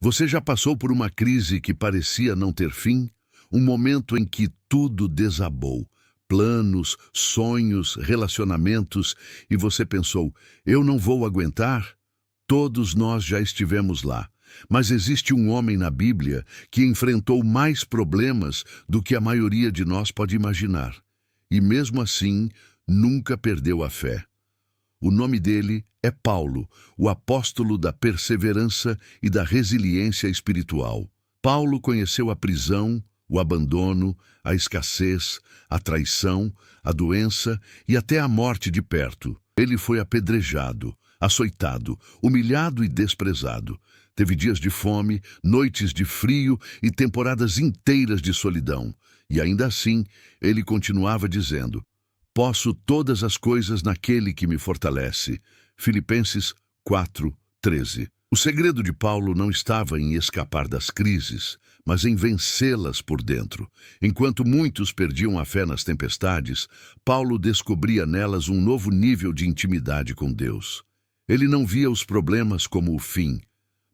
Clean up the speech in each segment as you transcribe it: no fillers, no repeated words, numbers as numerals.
Você já passou por uma crise que parecia não ter fim? Um momento em que tudo desabou. Planos, sonhos, relacionamentos, e você pensou, eu não vou aguentar? Todos nós já estivemos lá. Mas existe um homem na Bíblia que enfrentou mais problemas do que a maioria de nós pode imaginar. E mesmo assim, nunca perdeu a fé. O nome dele é Paulo, o apóstolo da perseverança e da resiliência espiritual. Paulo conheceu a prisão, o abandono, a escassez, a traição, a doença e até a morte de perto. Ele foi apedrejado, açoitado, humilhado e desprezado. Teve dias de fome, noites de frio e temporadas inteiras de solidão. E ainda assim, ele continuava dizendo: posso todas as coisas naquele que me fortalece. Filipenses 4:13. O segredo de Paulo não estava em escapar das crises, mas em vencê-las por dentro. Enquanto muitos perdiam a fé nas tempestades, Paulo descobria nelas um novo nível de intimidade com Deus. Ele não via os problemas como o fim,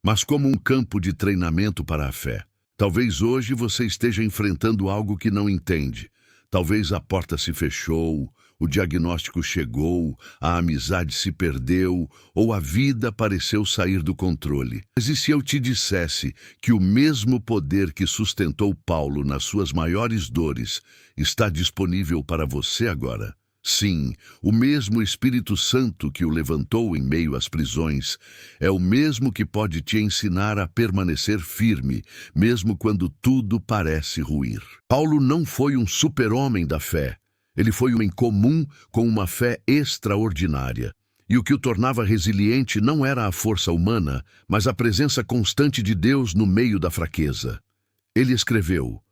mas como um campo de treinamento para a fé. Talvez hoje você esteja enfrentando algo que não entende. Talvez a porta se fechou, o diagnóstico chegou, a amizade se perdeu ou a vida pareceu sair do controle. Mas e se eu te dissesse que o mesmo poder que sustentou Paulo nas suas maiores dores está disponível para você agora? Sim, o mesmo Espírito Santo que o levantou em meio às prisões é o mesmo que pode te ensinar a permanecer firme, mesmo quando tudo parece ruir. Paulo não foi um super-homem da fé. Ele foi um homem comum com uma fé extraordinária. E o que o tornava resiliente não era a força humana, mas a presença constante de Deus no meio da fraqueza. Ele escreveu: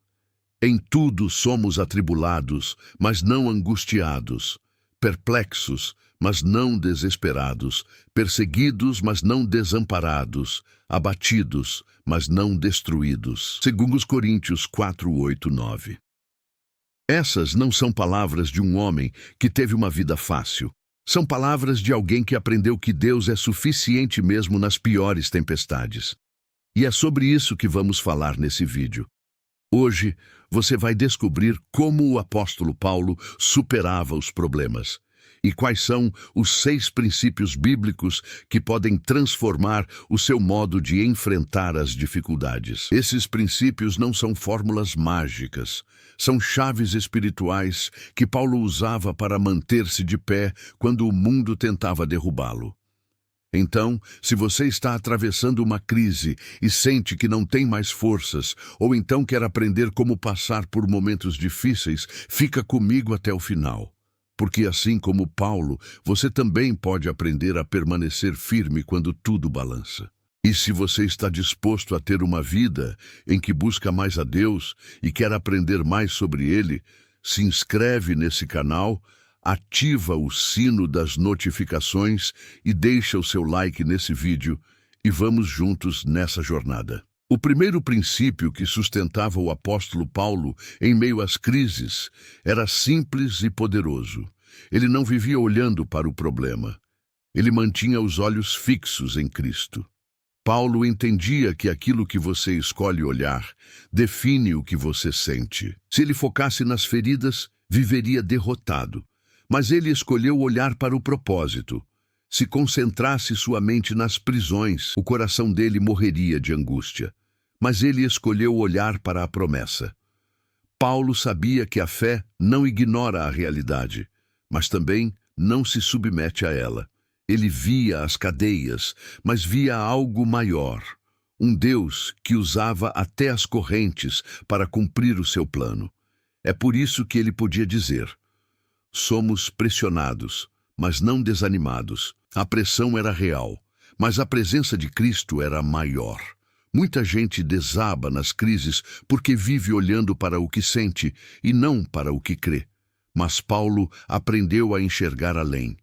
em tudo somos atribulados, mas não angustiados, perplexos, mas não desesperados, perseguidos, mas não desamparados, abatidos, mas não destruídos. 2 Coríntios 4:8-9. Essas não são palavras de um homem que teve uma vida fácil. São palavras de alguém que aprendeu que Deus é suficiente mesmo nas piores tempestades. E é sobre isso que vamos falar nesse vídeo. Hoje, você vai descobrir como o apóstolo Paulo superava os problemas e quais são os 6 princípios bíblicos que podem transformar o seu modo de enfrentar as dificuldades. Esses princípios não são fórmulas mágicas, são chaves espirituais que Paulo usava para manter-se de pé quando o mundo tentava derrubá-lo. Então, se você está atravessando uma crise e sente que não tem mais forças, ou então quer aprender como passar por momentos difíceis, fica comigo até o final. Porque assim como Paulo, você também pode aprender a permanecer firme quando tudo balança. E se você está disposto a ter uma vida em que busca mais a Deus e quer aprender mais sobre Ele, se inscreve nesse canal, ativa o sino das notificações e deixa o seu like nesse vídeo e vamos juntos nessa jornada. O primeiro princípio que sustentava o apóstolo Paulo em meio às crises era simples e poderoso. Ele não vivia olhando para o problema. Ele mantinha os olhos fixos em Cristo. Paulo entendia que aquilo que você escolhe olhar define o que você sente. Se ele focasse nas feridas, viveria derrotado. Mas ele escolheu olhar para o propósito. Se concentrasse sua mente nas prisões, o coração dele morreria de angústia. Mas ele escolheu olhar para a promessa. Paulo sabia que a fé não ignora a realidade, mas também não se submete a ela. Ele via as cadeias, mas via algo maior. Um Deus que usava até as correntes para cumprir o seu plano. É por isso que ele podia dizer: somos pressionados, mas não desanimados. A pressão era real, mas a presença de Cristo era maior. Muita gente desaba nas crises porque vive olhando para o que sente e não para o que crê. Mas Paulo aprendeu a enxergar além.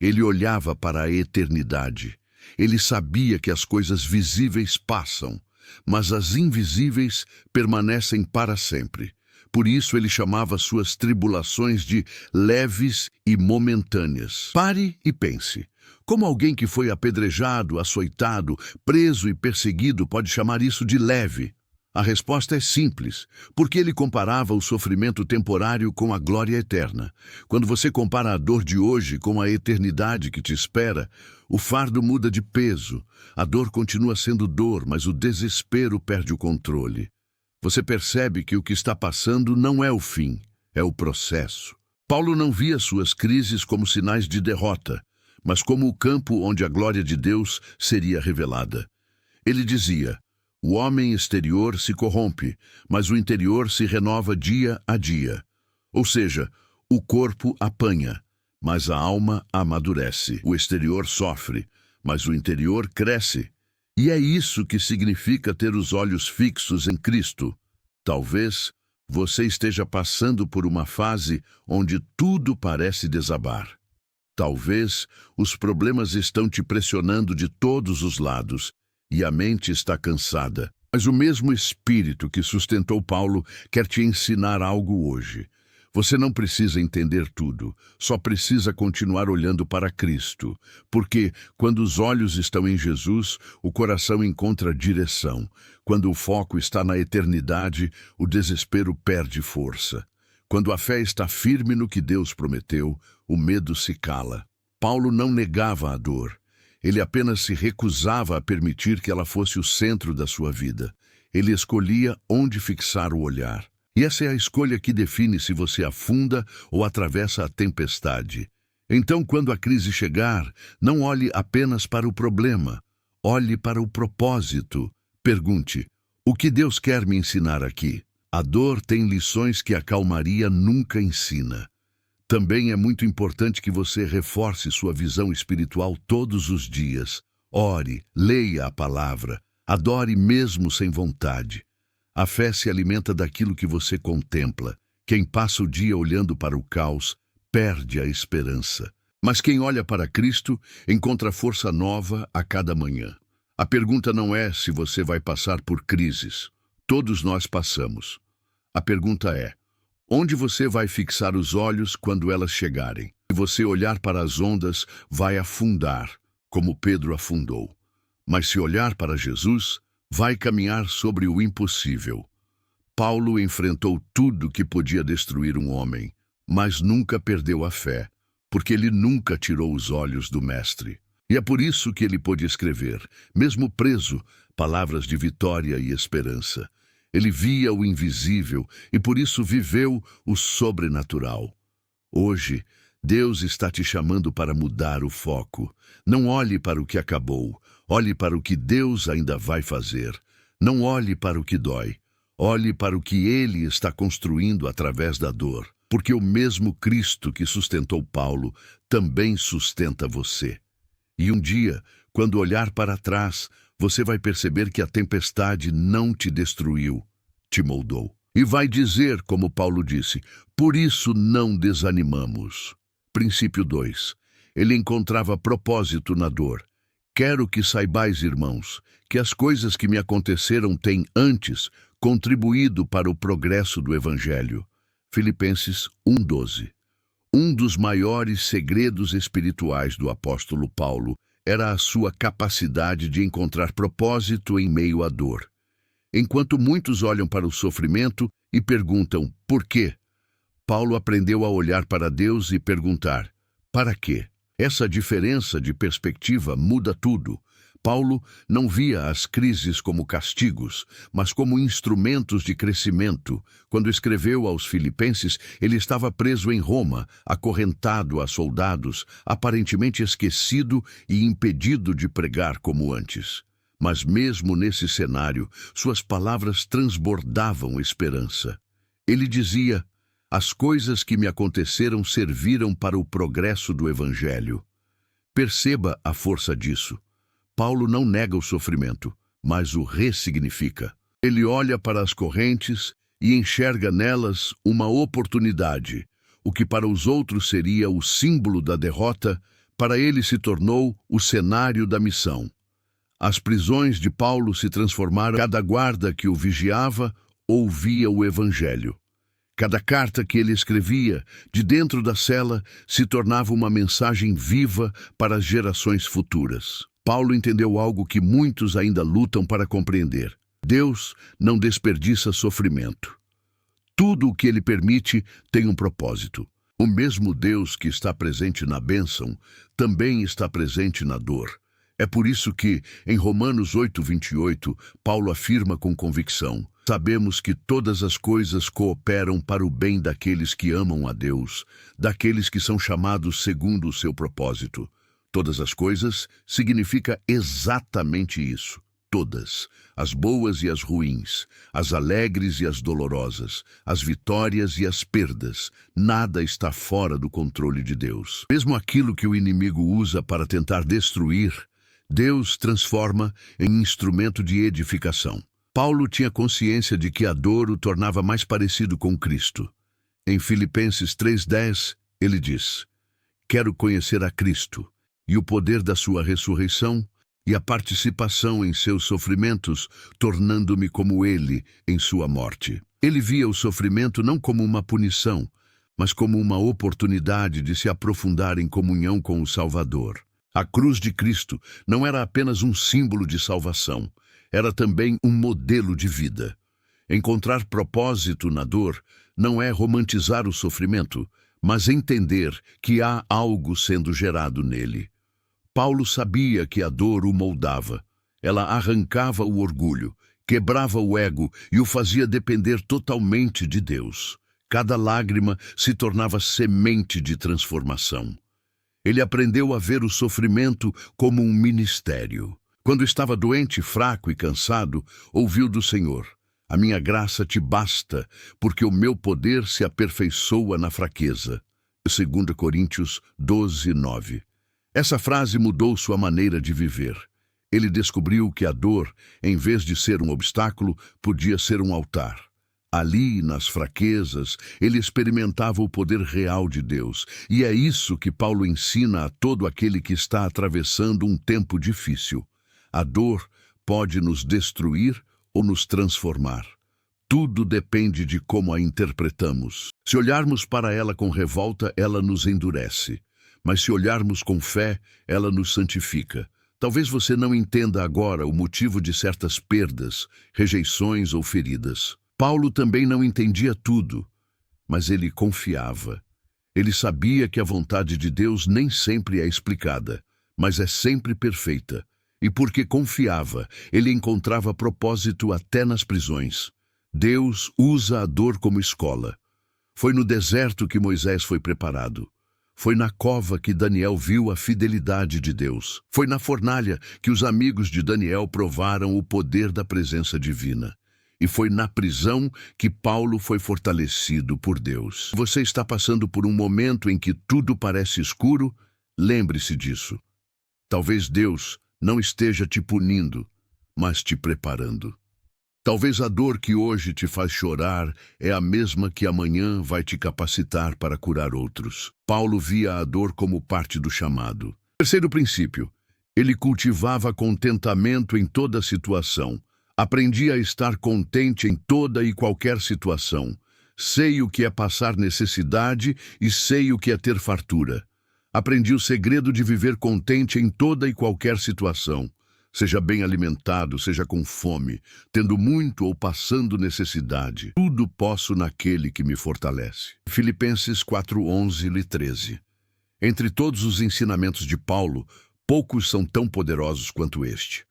Ele olhava para a eternidade. Ele sabia que as coisas visíveis passam, mas as invisíveis permanecem para sempre. Por isso ele chamava suas tribulações de leves e momentâneas. Pare e pense. Como alguém que foi apedrejado, açoitado, preso e perseguido pode chamar isso de leve? A resposta é simples, porque ele comparava o sofrimento temporário com a glória eterna. Quando você compara a dor de hoje com a eternidade que te espera, o fardo muda de peso. A dor continua sendo dor, mas o desespero perde o controle. Você percebe que o que está passando não é o fim, é o processo. Paulo não via suas crises como sinais de derrota, mas como o campo onde a glória de Deus seria revelada. Ele dizia: o homem exterior se corrompe, mas o interior se renova dia a dia. Ou seja, o corpo apanha, mas a alma amadurece. O exterior sofre, mas o interior cresce. E é isso que significa ter os olhos fixos em Cristo. Talvez você esteja passando por uma fase onde tudo parece desabar. Talvez os problemas estão te pressionando de todos os lados e a mente está cansada. Mas o mesmo Espírito que sustentou Paulo quer te ensinar algo hoje. Você não precisa entender tudo, só precisa continuar olhando para Cristo. Porque, quando os olhos estão em Jesus, o coração encontra direção. Quando o foco está na eternidade, o desespero perde força. Quando a fé está firme no que Deus prometeu, o medo se cala. Paulo não negava a dor. Ele apenas se recusava a permitir que ela fosse o centro da sua vida. Ele escolhia onde fixar o olhar. E essa é a escolha que define se você afunda ou atravessa a tempestade. Então, quando a crise chegar, não olhe apenas para o problema. Olhe para o propósito. Pergunte: o que Deus quer me ensinar aqui? A dor tem lições que a calmaria nunca ensina. Também é muito importante que você reforce sua visão espiritual todos os dias. Ore, leia a palavra, adore mesmo sem vontade. A fé se alimenta daquilo que você contempla. Quem passa o dia olhando para o caos, perde a esperança. Mas quem olha para Cristo, encontra força nova a cada manhã. A pergunta não é se você vai passar por crises. Todos nós passamos. A pergunta é: onde você vai fixar os olhos quando elas chegarem? Se você olhar para as ondas, vai afundar, como Pedro afundou. Mas se olhar para Jesus, vai caminhar sobre o impossível. Paulo enfrentou tudo que podia destruir um homem, mas nunca perdeu a fé, porque ele nunca tirou os olhos do Mestre. E é por isso que ele pôde escrever, mesmo preso, palavras de vitória e esperança. Ele via o invisível e por isso viveu o sobrenatural. Hoje, Deus está te chamando para mudar o foco. Não olhe para o que acabou, olhe para o que Deus ainda vai fazer. Não olhe para o que dói, olhe para o que Ele está construindo através da dor. Porque o mesmo Cristo que sustentou Paulo também sustenta você. E um dia, quando olhar para trás, você vai perceber que a tempestade não te destruiu, te moldou. E vai dizer, como Paulo disse: por isso não desanimamos. Princípio 2. Ele encontrava propósito na dor. Quero que saibais, irmãos, que as coisas que me aconteceram têm antes contribuído para o progresso do Evangelho. Filipenses 1:12. Um dos maiores segredos espirituais do apóstolo Paulo era a sua capacidade de encontrar propósito em meio à dor. Enquanto muitos olham para o sofrimento e perguntam por quê, Paulo aprendeu a olhar para Deus e perguntar: para quê? Essa diferença de perspectiva muda tudo. Paulo não via as crises como castigos, mas como instrumentos de crescimento. Quando escreveu aos Filipenses, ele estava preso em Roma, acorrentado a soldados, aparentemente esquecido e impedido de pregar como antes. Mas mesmo nesse cenário, suas palavras transbordavam esperança. Ele dizia: as coisas que me aconteceram serviram para o progresso do Evangelho. Perceba a força disso. Paulo não nega o sofrimento, mas o ressignifica. Ele olha para as correntes e enxerga nelas uma oportunidade. O que para os outros seria o símbolo da derrota, para ele se tornou o cenário da missão. As prisões de Paulo se transformaram. Cada guarda que o vigiava ouvia o Evangelho. Cada carta que ele escrevia, de dentro da cela, se tornava uma mensagem viva para as gerações futuras. Paulo entendeu algo que muitos ainda lutam para compreender. Deus não desperdiça sofrimento. Tudo o que ele permite tem um propósito. O mesmo Deus que está presente na bênção também está presente na dor. É por isso que, em Romanos 8:28, Paulo afirma com convicção: sabemos que todas as coisas cooperam para o bem daqueles que amam a Deus, daqueles que são chamados segundo o seu propósito. Todas as coisas significa exatamente isso. Todas, as boas e as ruins, as alegres e as dolorosas, as vitórias e as perdas, nada está fora do controle de Deus. Mesmo aquilo que o inimigo usa para tentar destruir, Deus transforma em instrumento de edificação. Paulo tinha consciência de que a dor o tornava mais parecido com Cristo. Em Filipenses 3:10, ele diz: quero conhecer a Cristo e o poder da sua ressurreição e a participação em seus sofrimentos, tornando-me como ele em sua morte. Ele via o sofrimento não como uma punição, mas como uma oportunidade de se aprofundar em comunhão com o Salvador. A cruz de Cristo não era apenas um símbolo de salvação, era também um modelo de vida. Encontrar propósito na dor não é romantizar o sofrimento, mas entender que há algo sendo gerado nele. Paulo sabia que a dor o moldava. Ela arrancava o orgulho, quebrava o ego e o fazia depender totalmente de Deus. Cada lágrima se tornava semente de transformação. Ele aprendeu a ver o sofrimento como um ministério. Quando estava doente, fraco e cansado, ouviu do Senhor: a minha graça te basta, porque o meu poder se aperfeiçoa na fraqueza. 2 Coríntios 12:9. Essa frase mudou sua maneira de viver. Ele descobriu que a dor, em vez de ser um obstáculo, podia ser um altar. Ali, nas fraquezas, ele experimentava o poder real de Deus. E é isso que Paulo ensina a todo aquele que está atravessando um tempo difícil. A dor pode nos destruir ou nos transformar. Tudo depende de como a interpretamos. Se olharmos para ela com revolta, ela nos endurece. Mas se olharmos com fé, ela nos santifica. Talvez você não entenda agora o motivo de certas perdas, rejeições ou feridas. Paulo também não entendia tudo, mas ele confiava. Ele sabia que a vontade de Deus nem sempre é explicada, mas é sempre perfeita. E porque confiava, ele encontrava propósito até nas prisões. Deus usa a dor como escola. Foi no deserto que Moisés foi preparado. Foi na cova que Daniel viu a fidelidade de Deus. Foi na fornalha que os amigos de Daniel provaram o poder da presença divina. E foi na prisão que Paulo foi fortalecido por Deus. Você está passando por um momento em que tudo parece escuro? Lembre-se disso. Talvez Deus não esteja te punindo, mas te preparando. Talvez a dor que hoje te faz chorar é a mesma que amanhã vai te capacitar para curar outros. Paulo via a dor como parte do chamado. Terceiro princípio, ele cultivava contentamento em toda situação. Aprendia a estar contente em toda e qualquer situação. Sei o que é passar necessidade e sei o que é ter fartura. Aprendi o segredo de viver contente em toda e qualquer situação. Seja bem alimentado, seja com fome, tendo muito ou passando necessidade. Tudo posso naquele que me fortalece. Filipenses 4:11-13. Entre todos os ensinamentos de Paulo, poucos são tão poderosos quanto este.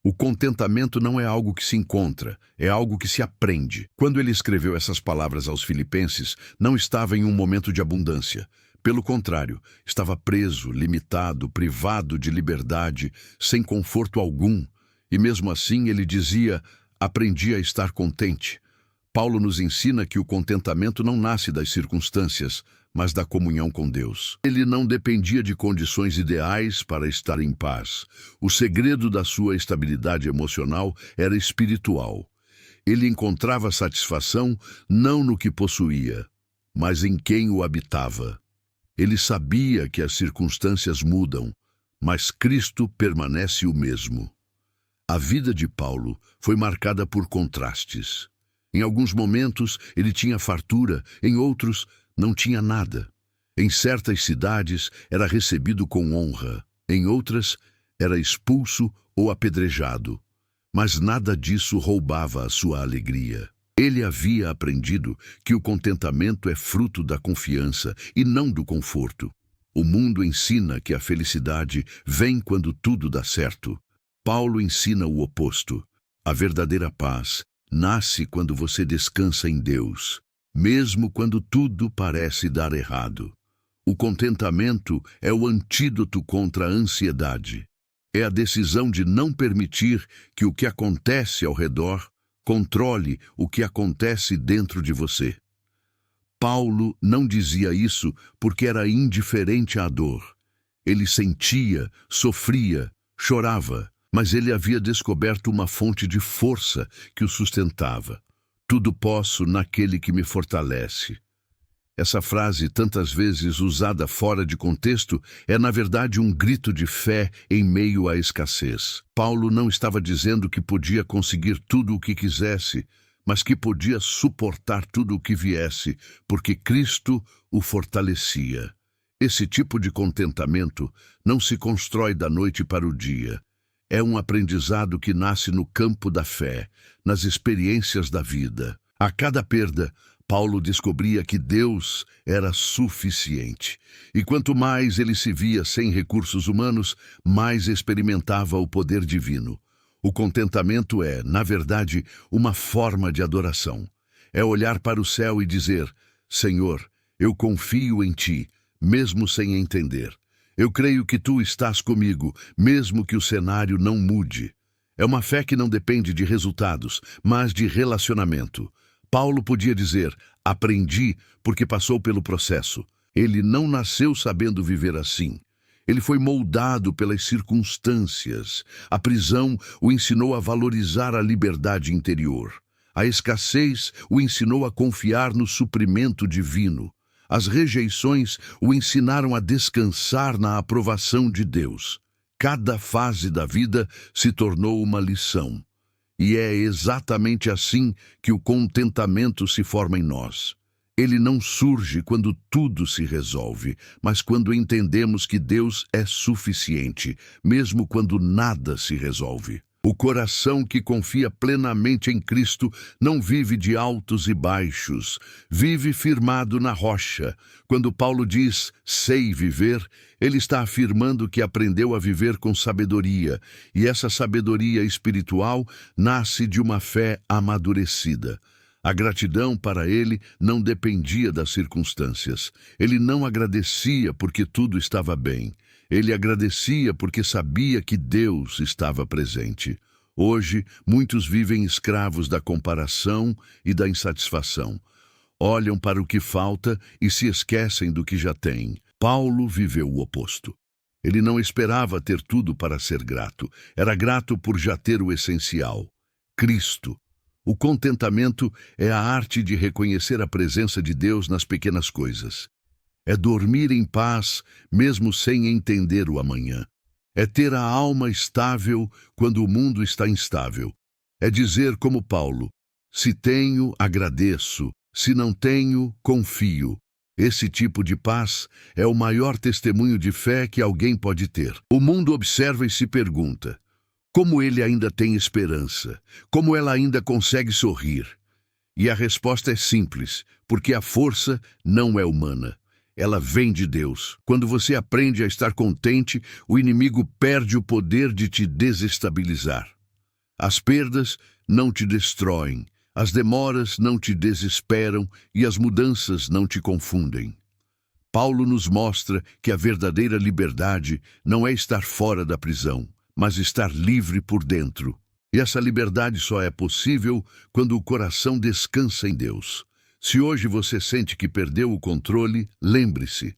O contentamento não é algo que se encontra, é algo que se aprende. Quando ele escreveu essas palavras aos filipenses, não estava em um momento de abundância. Pelo contrário, estava preso, limitado, privado de liberdade, sem conforto algum. E mesmo assim ele dizia: aprendi a estar contente. Paulo nos ensina que o contentamento não nasce das circunstâncias, mas da comunhão com Deus. Ele não dependia de condições ideais para estar em paz. O segredo da sua estabilidade emocional era espiritual. Ele encontrava satisfação não no que possuía, mas em quem o habitava. Ele sabia que as circunstâncias mudam, mas Cristo permanece o mesmo. A vida de Paulo foi marcada por contrastes. Em alguns momentos ele tinha fartura, em outros não tinha nada. Em certas cidades era recebido com honra, em outras era expulso ou apedrejado. Mas nada disso roubava a sua alegria. Ele havia aprendido que o contentamento é fruto da confiança e não do conforto. O mundo ensina que a felicidade vem quando tudo dá certo. Paulo ensina o oposto. A verdadeira paz nasce quando você descansa em Deus, mesmo quando tudo parece dar errado. O contentamento é o antídoto contra a ansiedade. É a decisão de não permitir que o que acontece ao redor controle o que acontece dentro de você. Paulo não dizia isso porque era indiferente à dor. Ele sentia, sofria, chorava, mas ele havia descoberto uma fonte de força que o sustentava. Tudo posso naquele que me fortalece. Essa frase, tantas vezes usada fora de contexto, é na verdade um grito de fé em meio à escassez. Paulo não estava dizendo que podia conseguir tudo o que quisesse, mas que podia suportar tudo o que viesse, porque Cristo o fortalecia. Esse tipo de contentamento não se constrói da noite para o dia. É um aprendizado que nasce no campo da fé, nas experiências da vida. A cada perda, Paulo descobria que Deus era suficiente. E quanto mais ele se via sem recursos humanos, mais experimentava o poder divino. O contentamento é, na verdade, uma forma de adoração. É olhar para o céu e dizer: Senhor, eu confio em Ti, mesmo sem entender. Eu creio que Tu estás comigo, mesmo que o cenário não mude. É uma fé que não depende de resultados, mas de relacionamento. Paulo podia dizer: aprendi porque passou pelo processo. Ele não nasceu sabendo viver assim. Ele foi moldado pelas circunstâncias. A prisão o ensinou a valorizar a liberdade interior. A escassez o ensinou a confiar no suprimento divino. As rejeições o ensinaram a descansar na aprovação de Deus. Cada fase da vida se tornou uma lição. E é exatamente assim que o contentamento se forma em nós. Ele não surge quando tudo se resolve, mas quando entendemos que Deus é suficiente, mesmo quando nada se resolve. O coração que confia plenamente em Cristo não vive de altos e baixos, vive firmado na rocha. Quando Paulo diz, sei viver, ele está afirmando que aprendeu a viver com sabedoria, e essa sabedoria espiritual nasce de uma fé amadurecida. A gratidão para ele não dependia das circunstâncias. Ele não agradecia porque tudo estava bem. Ele agradecia porque sabia que Deus estava presente. Hoje, muitos vivem escravos da comparação e da insatisfação. Olham para o que falta e se esquecem do que já têm. Paulo viveu o oposto. Ele não esperava ter tudo para ser grato. Era grato por já ter o essencial: Cristo. O contentamento é a arte de reconhecer a presença de Deus nas pequenas coisas. É dormir em paz, mesmo sem entender o amanhã. É ter a alma estável quando o mundo está instável. É dizer como Paulo: se tenho, agradeço. Se não tenho, confio. Esse tipo de paz é o maior testemunho de fé que alguém pode ter. O mundo observa e se pergunta: como ele ainda tem esperança? Como ela ainda consegue sorrir? E a resposta é simples, porque a força não é humana. Ela vem de Deus. Quando você aprende a estar contente, o inimigo perde o poder de te desestabilizar. As perdas não te destroem, as demoras não te desesperam e as mudanças não te confundem. Paulo nos mostra que a verdadeira liberdade não é estar fora da prisão, mas estar livre por dentro. E essa liberdade só é possível quando o coração descansa em Deus. Se hoje você sente que perdeu o controle, lembre-se: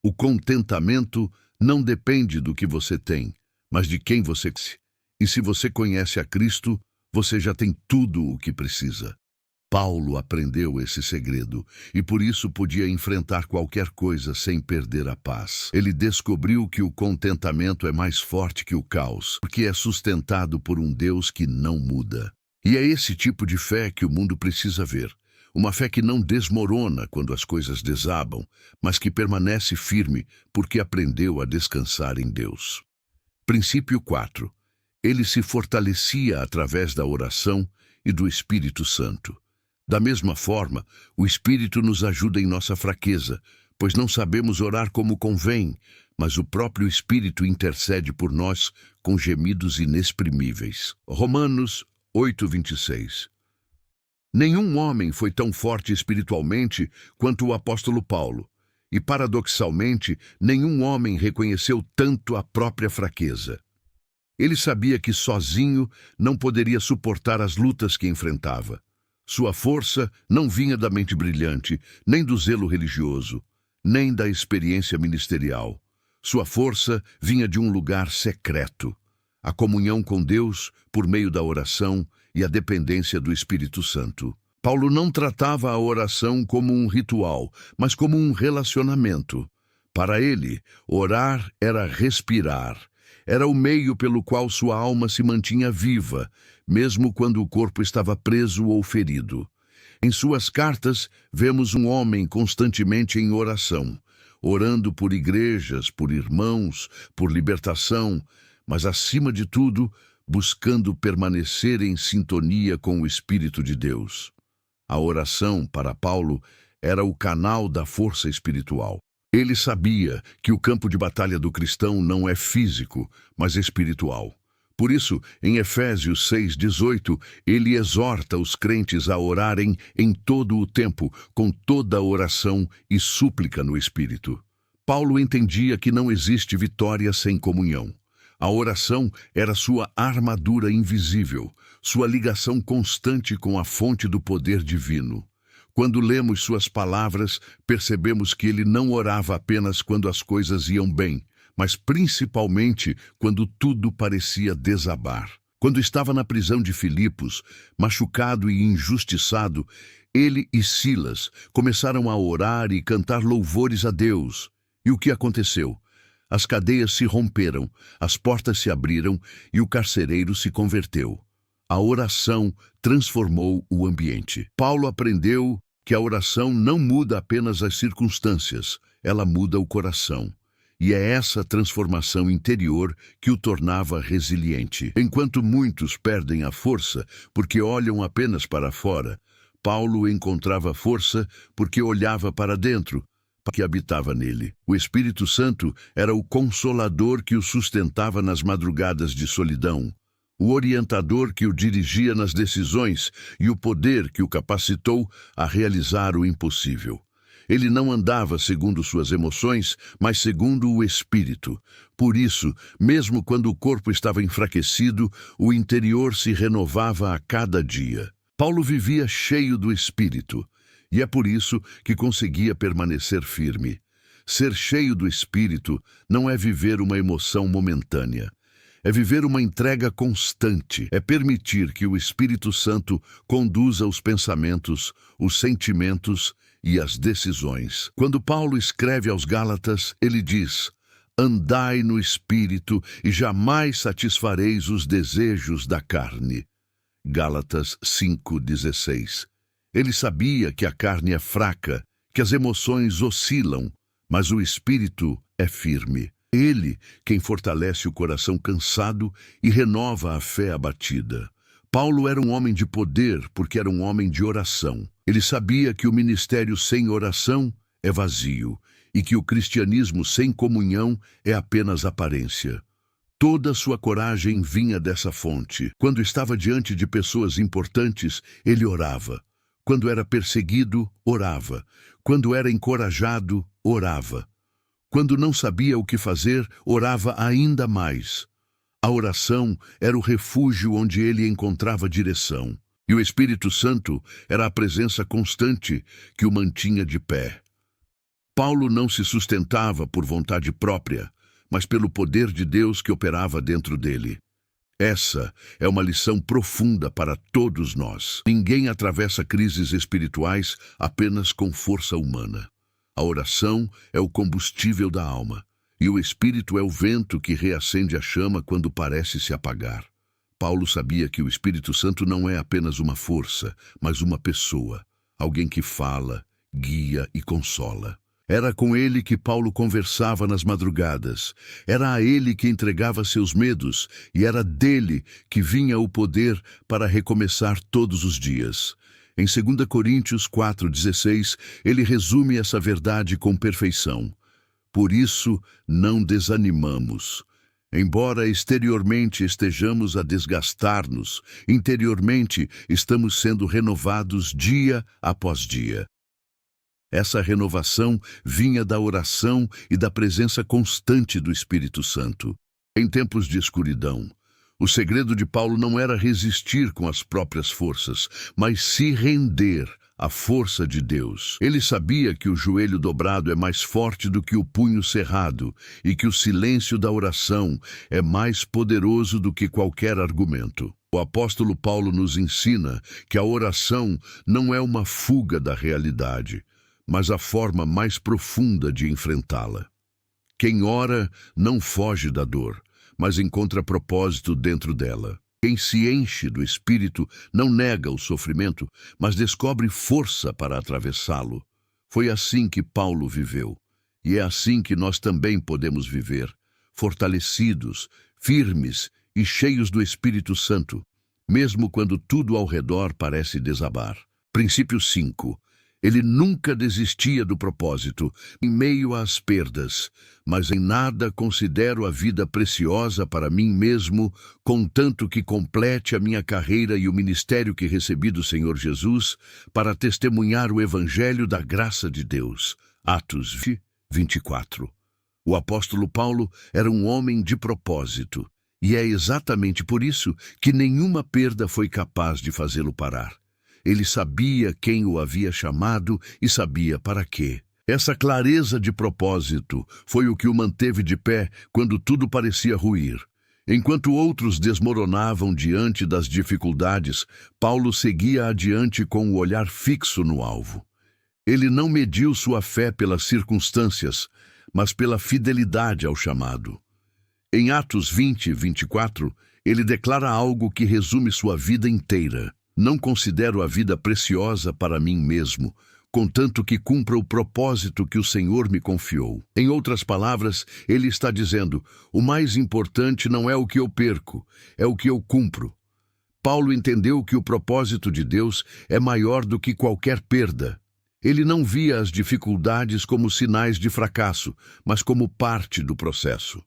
o contentamento não depende do que você tem, mas de quem você é. E se você conhece a Cristo, você já tem tudo o que precisa. Paulo aprendeu esse segredo e por isso podia enfrentar qualquer coisa sem perder a paz. Ele descobriu que o contentamento é mais forte que o caos, porque é sustentado por um Deus que não muda. E é esse tipo de fé que o mundo precisa ver. Uma fé que não desmorona quando as coisas desabam, mas que permanece firme porque aprendeu a descansar em Deus. Princípio 4. Ele se fortalecia através da oração e do Espírito Santo. Da mesma forma, o Espírito nos ajuda em nossa fraqueza, pois não sabemos orar como convém, mas o próprio Espírito intercede por nós com gemidos inexprimíveis. Romanos 8:26. Nenhum homem foi tão forte espiritualmente quanto o apóstolo Paulo, e paradoxalmente, nenhum homem reconheceu tanto a própria fraqueza. Ele sabia que sozinho não poderia suportar as lutas que enfrentava. Sua força não vinha da mente brilhante, nem do zelo religioso, nem da experiência ministerial. Sua força vinha de um lugar secreto, a comunhão com Deus por meio da oração e a dependência do Espírito Santo. Paulo não tratava a oração como um ritual, mas como um relacionamento. Para ele, orar era respirar. Era o meio pelo qual sua alma se mantinha viva, mesmo quando o corpo estava preso ou ferido. Em suas cartas, vemos um homem constantemente em oração, orando por igrejas, por irmãos, por libertação, mas, acima de tudo, buscando permanecer em sintonia com o Espírito de Deus. A oração, para Paulo, era o canal da força espiritual. Ele sabia que o campo de batalha do cristão não é físico, mas espiritual. Por isso, em Efésios 6:18, ele exorta os crentes a orarem em todo o tempo, com toda oração e súplica no Espírito. Paulo entendia que não existe vitória sem comunhão. A oração era sua armadura invisível, sua ligação constante com a fonte do poder divino. Quando lemos suas palavras, percebemos que ele não orava apenas quando as coisas iam bem, mas principalmente quando tudo parecia desabar. Quando estava na prisão de Filipos, machucado e injustiçado, ele e Silas começaram a orar e cantar louvores a Deus. E o que aconteceu? As cadeias se romperam, as portas se abriram e o carcereiro se converteu. A oração transformou o ambiente. Paulo aprendeu que a oração não muda apenas as circunstâncias, ela muda o coração. E é essa transformação interior que o tornava resiliente. Enquanto muitos perdem a força porque olham apenas para fora, Paulo encontrava força porque olhava para dentro, que habitava nele. O Espírito Santo era o consolador que o sustentava nas madrugadas de solidão, o orientador que o dirigia nas decisões e o poder que o capacitou a realizar o impossível. Ele não andava segundo suas emoções, mas segundo o Espírito. Por isso, mesmo quando o corpo estava enfraquecido, o interior se renovava a cada dia. Paulo vivia cheio do Espírito. E é por isso que conseguia permanecer firme. Ser cheio do Espírito não é viver uma emoção momentânea. É viver uma entrega constante. É permitir que o Espírito Santo conduza os pensamentos, os sentimentos e as decisões. Quando Paulo escreve aos Gálatas, ele diz: andai no Espírito e jamais satisfareis os desejos da carne. Gálatas 5:16. Ele sabia que a carne é fraca, que as emoções oscilam, mas o Espírito é firme. Ele quem fortalece o coração cansado e renova a fé abatida. Paulo era um homem de poder porque era um homem de oração. Ele sabia que o ministério sem oração é vazio e que o cristianismo sem comunhão é apenas aparência. Toda sua coragem vinha dessa fonte. Quando estava diante de pessoas importantes, ele orava. Quando era perseguido, orava. Quando era encorajado, orava. Quando não sabia o que fazer, orava ainda mais. A oração era o refúgio onde ele encontrava direção. E o Espírito Santo era a presença constante que o mantinha de pé. Paulo não se sustentava por vontade própria, mas pelo poder de Deus que operava dentro dele. Essa é uma lição profunda para todos nós. Ninguém atravessa crises espirituais apenas com força humana. A oração é o combustível da alma, e o Espírito é o vento que reacende a chama quando parece se apagar. Paulo sabia que o Espírito Santo não é apenas uma força, mas uma pessoa, alguém que fala, guia e consola. Era com ele que Paulo conversava nas madrugadas, era a ele que entregava seus medos e era dele que vinha o poder para recomeçar todos os dias. Em 2 Coríntios 4,16, ele resume essa verdade com perfeição. Por isso, não desanimamos. Embora exteriormente estejamos a desgastar-nos, interiormente estamos sendo renovados dia após dia. Essa renovação vinha da oração e da presença constante do Espírito Santo. Em tempos de escuridão, o segredo de Paulo não era resistir com as próprias forças, mas se render à força de Deus. Ele sabia que o joelho dobrado é mais forte do que o punho cerrado e que o silêncio da oração é mais poderoso do que qualquer argumento. O apóstolo Paulo nos ensina que a oração não é uma fuga da realidade, mas a forma mais profunda de enfrentá-la. Quem ora não foge da dor, mas encontra propósito dentro dela. Quem se enche do Espírito não nega o sofrimento, mas descobre força para atravessá-lo. Foi assim que Paulo viveu, e é assim que nós também podemos viver, fortalecidos, firmes e cheios do Espírito Santo, mesmo quando tudo ao redor parece desabar. Princípio 5. Ele nunca desistia do propósito, em meio às perdas, mas em nada considero a vida preciosa para mim mesmo, contanto que complete a minha carreira e o ministério que recebi do Senhor Jesus, para testemunhar o Evangelho da graça de Deus. Atos 24. O apóstolo Paulo era um homem de propósito, e é exatamente por isso que nenhuma perda foi capaz de fazê-lo parar. Ele sabia quem o havia chamado e sabia para quê. Essa clareza de propósito foi o que o manteve de pé quando tudo parecia ruir. Enquanto outros desmoronavam diante das dificuldades, Paulo seguia adiante com o olhar fixo no alvo. Ele não mediu sua fé pelas circunstâncias, mas pela fidelidade ao chamado. Em Atos 20:24, ele declara algo que resume sua vida inteira. Não considero a vida preciosa para mim mesmo, contanto que cumpra o propósito que o Senhor me confiou. Em outras palavras, ele está dizendo, o mais importante não é o que eu perco, é o que eu cumpro. Paulo entendeu que o propósito de Deus é maior do que qualquer perda. Ele não via as dificuldades como sinais de fracasso, mas como parte do processo.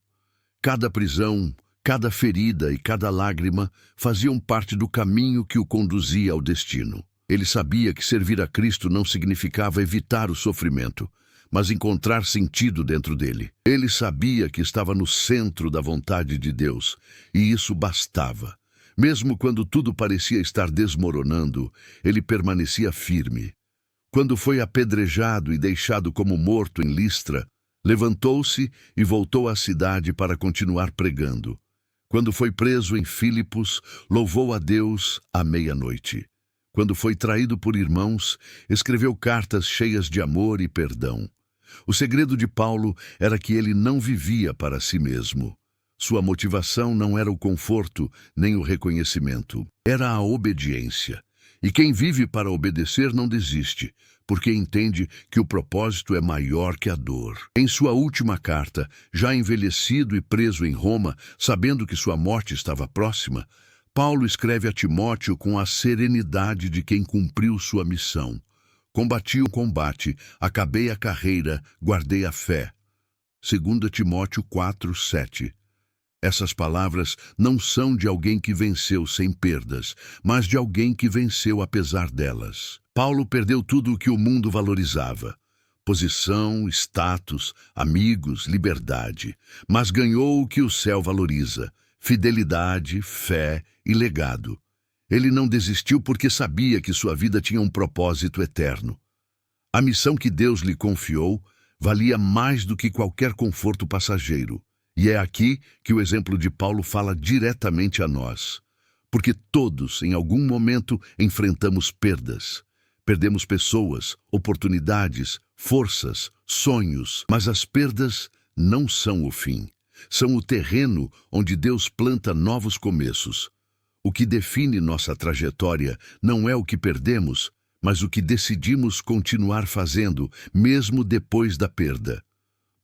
Cada prisão, cada ferida e cada lágrima faziam parte do caminho que o conduzia ao destino. Ele sabia que servir a Cristo não significava evitar o sofrimento, mas encontrar sentido dentro dele. Ele sabia que estava no centro da vontade de Deus, e isso bastava. Mesmo quando tudo parecia estar desmoronando, ele permanecia firme. Quando foi apedrejado e deixado como morto em Listra, levantou-se e voltou à cidade para continuar pregando. Quando foi preso em Filipos, louvou a Deus à meia-noite. Quando foi traído por irmãos, escreveu cartas cheias de amor e perdão. O segredo de Paulo era que ele não vivia para si mesmo. Sua motivação não era o conforto nem o reconhecimento, era a obediência. E quem vive para obedecer não desiste, porque entende que o propósito é maior que a dor. Em sua última carta, já envelhecido e preso em Roma, sabendo que sua morte estava próxima, Paulo escreve a Timóteo com a serenidade de quem cumpriu sua missão. Combati o combate, acabei a carreira, guardei a fé. 2 Timóteo 4:7. Essas palavras não são de alguém que venceu sem perdas, mas de alguém que venceu apesar delas. Paulo perdeu tudo o que o mundo valorizava: posição, status, amigos, liberdade, mas ganhou o que o céu valoriza: fidelidade, fé e legado. Ele não desistiu porque sabia que sua vida tinha um propósito eterno. A missão que Deus lhe confiou valia mais do que qualquer conforto passageiro. E é aqui que o exemplo de Paulo fala diretamente a nós. Porque todos, em algum momento, enfrentamos perdas. Perdemos pessoas, oportunidades, forças, sonhos. Mas as perdas não são o fim. São o terreno onde Deus planta novos começos. O que define nossa trajetória não é o que perdemos, mas o que decidimos continuar fazendo, mesmo depois da perda.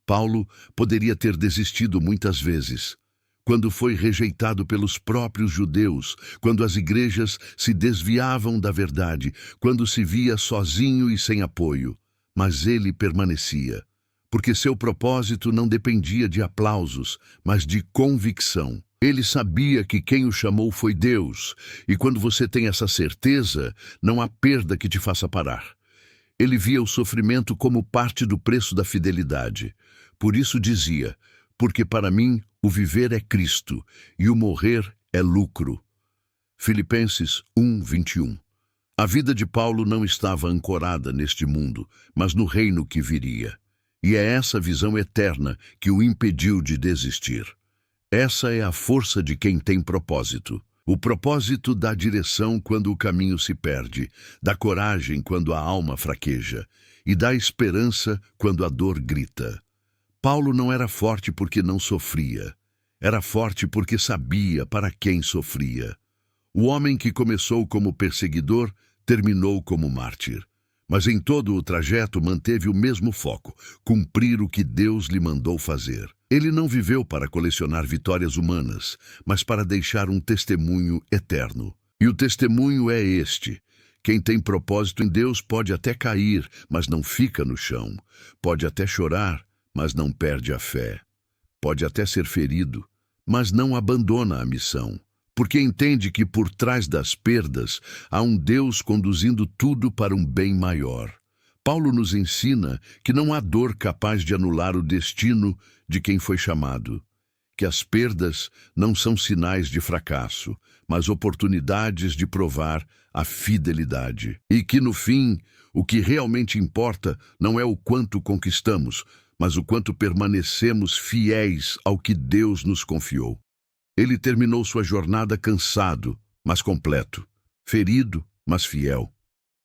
Paulo poderia ter desistido muitas vezes. Quando foi rejeitado pelos próprios judeus, quando as igrejas se desviavam da verdade, quando se via sozinho e sem apoio. Mas ele permanecia, porque seu propósito não dependia de aplausos, mas de convicção. Ele sabia que quem o chamou foi Deus, e quando você tem essa certeza, não há perda que te faça parar. Ele via o sofrimento como parte do preço da fidelidade. Por isso dizia: porque para mim o viver é Cristo e o morrer é lucro. Filipenses 1:21. A vida de Paulo não estava ancorada neste mundo, mas no reino que viria. E é essa visão eterna que o impediu de desistir. Essa é a força de quem tem propósito. O propósito dá direção quando o caminho se perde, dá coragem quando a alma fraqueja e dá esperança quando a dor grita. Paulo não era forte porque não sofria. Era forte porque sabia para quem sofria. O homem que começou como perseguidor terminou como mártir. Mas em todo o trajeto manteve o mesmo foco: cumprir o que Deus lhe mandou fazer. Ele não viveu para colecionar vitórias humanas, mas para deixar um testemunho eterno. E o testemunho é este: quem tem propósito em Deus pode até cair, mas não fica no chão. Pode até chorar, mas não perde a fé. Pode até ser ferido, mas não abandona a missão. Porque entende que por trás das perdas há um Deus conduzindo tudo para um bem maior. Paulo nos ensina que não há dor capaz de anular o destino de quem foi chamado, que as perdas não são sinais de fracasso, mas oportunidades de provar a fidelidade. E que, no fim, o que realmente importa não é o quanto conquistamos, mas o quanto permanecemos fiéis ao que Deus nos confiou. Ele terminou sua jornada cansado, mas completo, ferido, mas fiel.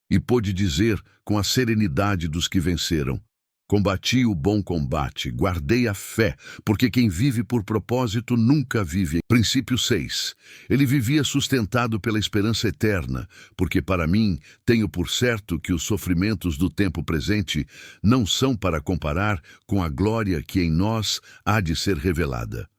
E pôde dizer, com a serenidade dos que venceram: combati o bom combate, guardei a fé, porque quem vive por propósito nunca vive. Princípio 6. Ele vivia sustentado pela esperança eterna, porque para mim tenho por certo que os sofrimentos do tempo presente não são para comparar com a glória que em nós há de ser revelada.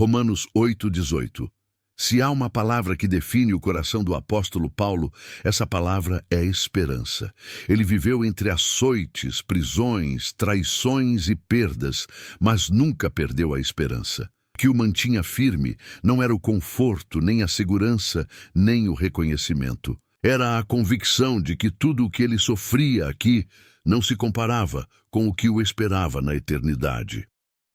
Romanos 8:18. Se há uma palavra que define o coração do apóstolo Paulo, essa palavra é esperança. Ele viveu entre açoites, prisões, traições e perdas, mas nunca perdeu a esperança. O que o mantinha firme não era o conforto, nem a segurança, nem o reconhecimento. Era a convicção de que tudo o que ele sofria aqui não se comparava com o que o esperava na eternidade.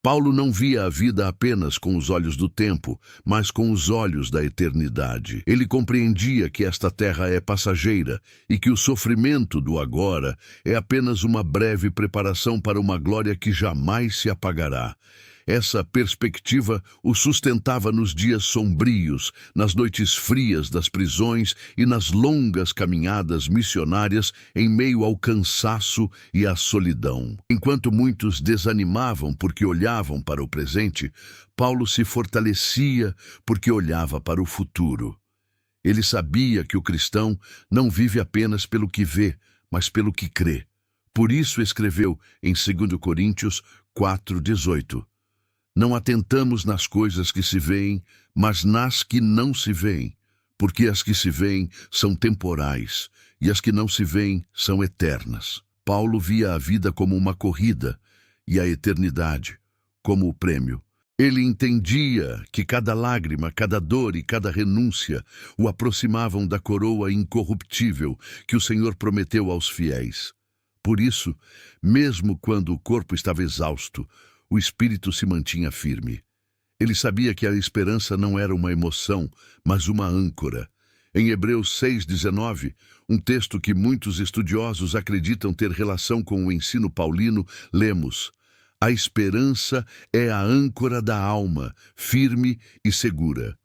Paulo não via a vida apenas com os olhos do tempo, mas com os olhos da eternidade. Ele compreendia que esta terra é passageira e que o sofrimento do agora é apenas uma breve preparação para uma glória que jamais se apagará. Essa perspectiva o sustentava nos dias sombrios, nas noites frias das prisões e nas longas caminhadas missionárias em meio ao cansaço e à solidão. Enquanto muitos desanimavam porque olhavam para o presente, Paulo se fortalecia porque olhava para o futuro. Ele sabia que o cristão não vive apenas pelo que vê, mas pelo que crê. Por isso escreveu em 2 Coríntios 4:18. Não atentamos nas coisas que se veem, mas nas que não se veem, porque as que se veem são temporais, e as que não se veem são eternas. Paulo via a vida como uma corrida, e a eternidade como o prêmio. Ele entendia que cada lágrima, cada dor e cada renúncia o aproximavam da coroa incorruptível que o Senhor prometeu aos fiéis. Por isso, mesmo quando o corpo estava exausto, o espírito se mantinha firme. Ele sabia que a esperança não era uma emoção, mas uma âncora. Em Hebreus 6:19, um texto que muitos estudiosos acreditam ter relação com o ensino paulino, lemos: a esperança é a âncora da alma, firme e segura.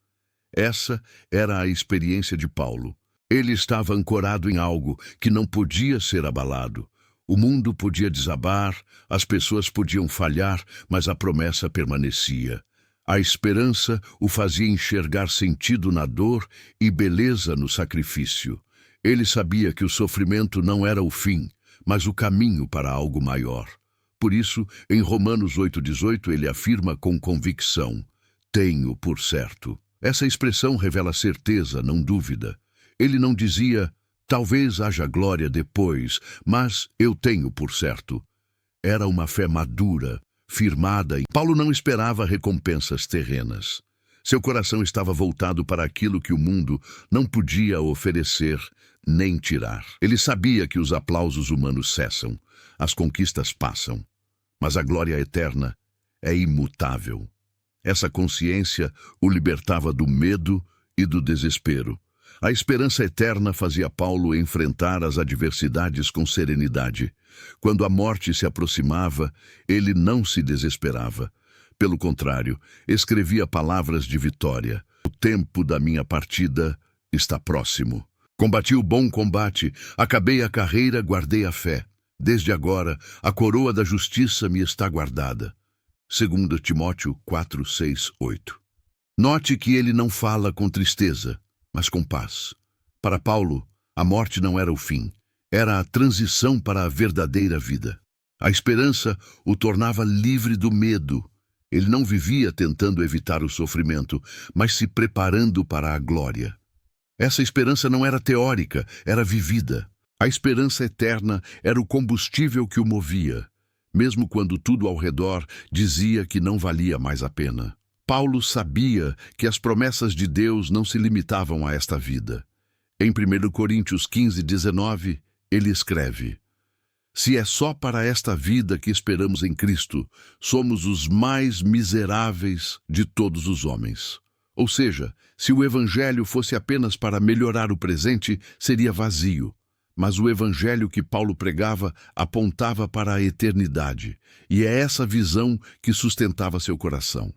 Essa era a experiência de Paulo. Ele estava ancorado em algo que não podia ser abalado. O mundo podia desabar, as pessoas podiam falhar, mas a promessa permanecia. A esperança o fazia enxergar sentido na dor e beleza no sacrifício. Ele sabia que o sofrimento não era o fim, mas o caminho para algo maior. Por isso, em Romanos 8,18, ele afirma com convicção: tenho por certo. Essa expressão revela certeza, não dúvida. Ele não dizia: talvez haja glória depois, mas eu tenho por certo. Era uma fé madura, firmada. Paulo não esperava recompensas terrenas. Seu coração estava voltado para aquilo que o mundo não podia oferecer nem tirar. Ele sabia que os aplausos humanos cessam, as conquistas passam, mas a glória eterna é imutável. Essa consciência o libertava do medo e do desespero. A esperança eterna fazia Paulo enfrentar as adversidades com serenidade. Quando a morte se aproximava, ele não se desesperava. Pelo contrário, escrevia palavras de vitória. O tempo da minha partida está próximo. Combati o bom combate, acabei a carreira, guardei a fé. Desde agora, a coroa da justiça me está guardada. 2 Timóteo 4, 6, 8. Note que ele não fala com tristeza, mas com paz. Para Paulo, a morte não era o fim, era a transição para a verdadeira vida. A esperança o tornava livre do medo. Ele não vivia tentando evitar o sofrimento, mas se preparando para a glória. Essa esperança não era teórica, era vivida. A esperança eterna era o combustível que o movia, mesmo quando tudo ao redor dizia que não valia mais a pena. Paulo sabia que as promessas de Deus não se limitavam a esta vida. Em 1 Coríntios 15, 19, ele escreve: se é só para esta vida que esperamos em Cristo, somos os mais miseráveis de todos os homens. Ou seja, se o Evangelho fosse apenas para melhorar o presente, seria vazio. Mas o Evangelho que Paulo pregava apontava para a eternidade, e é essa visão que sustentava seu coração.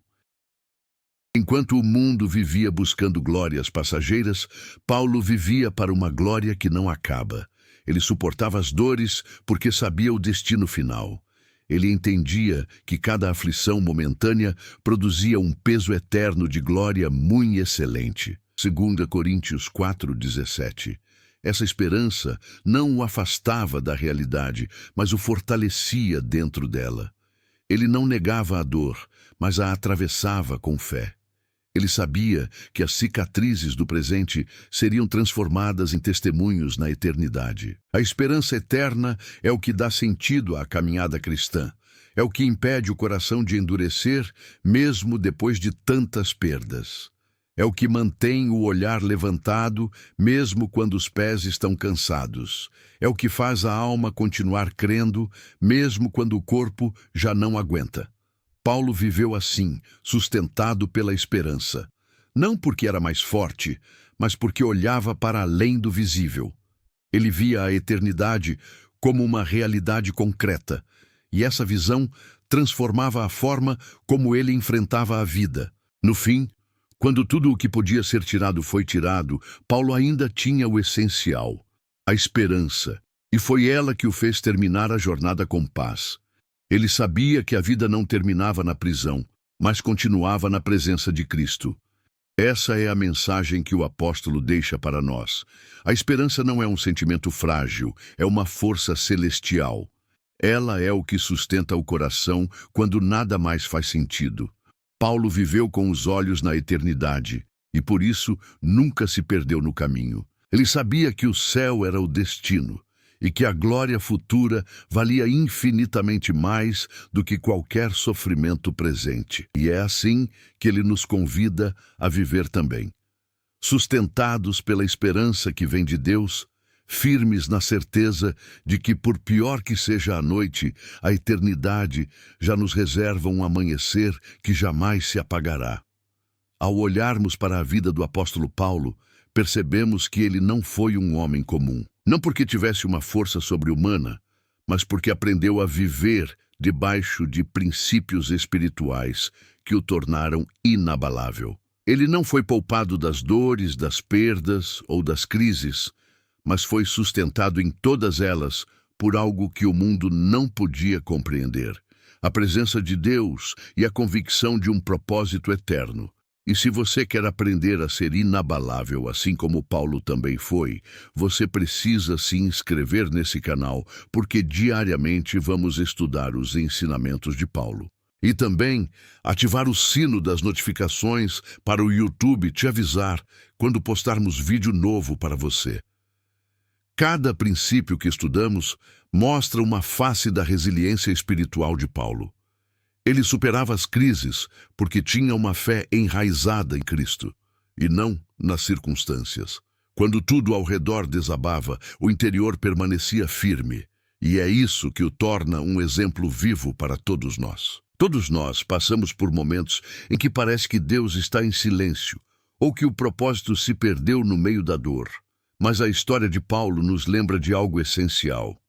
Enquanto o mundo vivia buscando glórias passageiras, Paulo vivia para uma glória que não acaba. Ele suportava as dores porque sabia o destino final. Ele entendia que cada aflição momentânea produzia um peso eterno de glória muito excelente. 2 Coríntios 4, 17. Essa esperança não o afastava da realidade, mas o fortalecia dentro dela. Ele não negava a dor, mas a atravessava com fé. Ele sabia que as cicatrizes do presente seriam transformadas em testemunhos na eternidade. A esperança eterna é o que dá sentido à caminhada cristã. É o que impede o coração de endurecer, mesmo depois de tantas perdas. É o que mantém o olhar levantado, mesmo quando os pés estão cansados. É o que faz a alma continuar crendo, mesmo quando o corpo já não aguenta. Paulo viveu assim, sustentado pela esperança. Não porque era mais forte, mas porque olhava para além do visível. Ele via a eternidade como uma realidade concreta, e essa visão transformava a forma como ele enfrentava a vida. No fim, quando tudo o que podia ser tirado foi tirado, Paulo ainda tinha o essencial, a esperança, e foi ela que o fez terminar a jornada com paz. Ele sabia que a vida não terminava na prisão, mas continuava na presença de Cristo. Essa é a mensagem que o apóstolo deixa para nós. A esperança não é um sentimento frágil, é uma força celestial. Ela é o que sustenta o coração quando nada mais faz sentido. Paulo viveu com os olhos na eternidade e, por isso, nunca se perdeu no caminho. Ele sabia que o céu era o destino e que a glória futura valia infinitamente mais do que qualquer sofrimento presente. E é assim que ele nos convida a viver também. Sustentados pela esperança que vem de Deus, firmes na certeza de que, por pior que seja a noite, a eternidade já nos reserva um amanhecer que jamais se apagará. Ao olharmos para a vida do apóstolo Paulo, percebemos que ele não foi um homem comum. Não porque tivesse uma força sobre-humana, mas porque aprendeu a viver debaixo de princípios espirituais que o tornaram inabalável. Ele não foi poupado das dores, das perdas ou das crises, mas foi sustentado em todas elas por algo que o mundo não podia compreender: a presença de Deus e a convicção de um propósito eterno. E se você quer aprender a ser inabalável, assim como Paulo também foi, você precisa se inscrever nesse canal, porque diariamente vamos estudar os ensinamentos de Paulo. E também ativar o sino das notificações para o YouTube te avisar quando postarmos vídeo novo para você. Cada princípio que estudamos mostra uma face da resiliência espiritual de Paulo. Ele superava as crises porque tinha uma fé enraizada em Cristo, e não nas circunstâncias. Quando tudo ao redor desabava, o interior permanecia firme, e é isso que o torna um exemplo vivo para todos nós. Todos nós passamos por momentos em que parece que Deus está em silêncio, ou que o propósito se perdeu no meio da dor. Mas a história de Paulo nos lembra de algo essencial.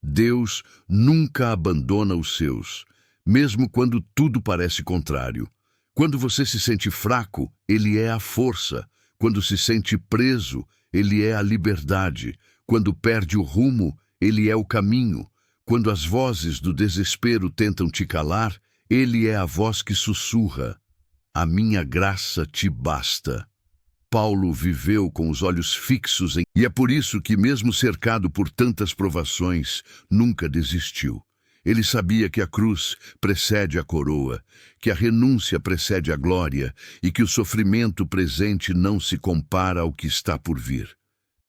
Deus nunca abandona os seus, mesmo quando tudo parece contrário. Quando você se sente fraco, Ele é a força. Quando se sente preso, Ele é a liberdade. Quando perde o rumo, Ele é o caminho. Quando as vozes do desespero tentam te calar, Ele é a voz que sussurra: "A minha graça te basta." Paulo viveu com os olhos fixos em... E é por isso que, mesmo cercado por tantas provações, nunca desistiu. Ele sabia que a cruz precede a coroa, que a renúncia precede a glória e que o sofrimento presente não se compara ao que está por vir.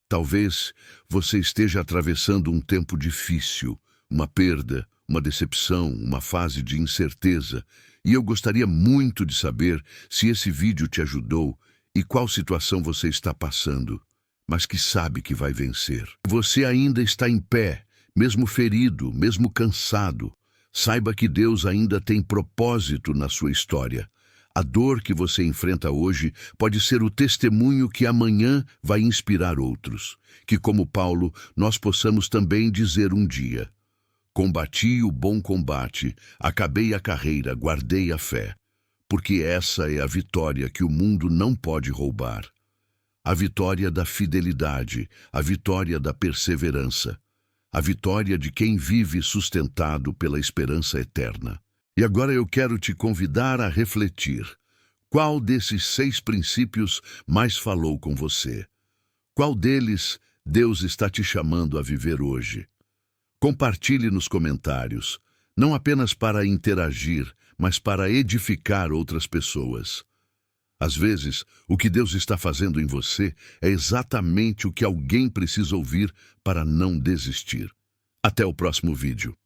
Talvez você esteja atravessando um tempo difícil, uma perda, uma decepção, uma fase de incerteza, e eu gostaria muito de saber se esse vídeo te ajudou e qual situação você está passando, mas que sabe que vai vencer. Você ainda está em pé, mesmo ferido, mesmo cansado. Saiba que Deus ainda tem propósito na sua história. A dor que você enfrenta hoje pode ser o testemunho que amanhã vai inspirar outros. Que, como Paulo, nós possamos também dizer um dia: "Combati o bom combate, acabei a carreira, guardei a fé." Porque essa é a vitória que o mundo não pode roubar. A vitória da fidelidade, a vitória da perseverança, a vitória de quem vive sustentado pela esperança eterna. E agora eu quero te convidar a refletir. Qual desses 6 princípios mais falou com você? Qual deles Deus está te chamando a viver hoje? Compartilhe nos comentários, não apenas para interagir, mas para edificar outras pessoas. Às vezes, o que Deus está fazendo em você é exatamente o que alguém precisa ouvir para não desistir. Até o próximo vídeo.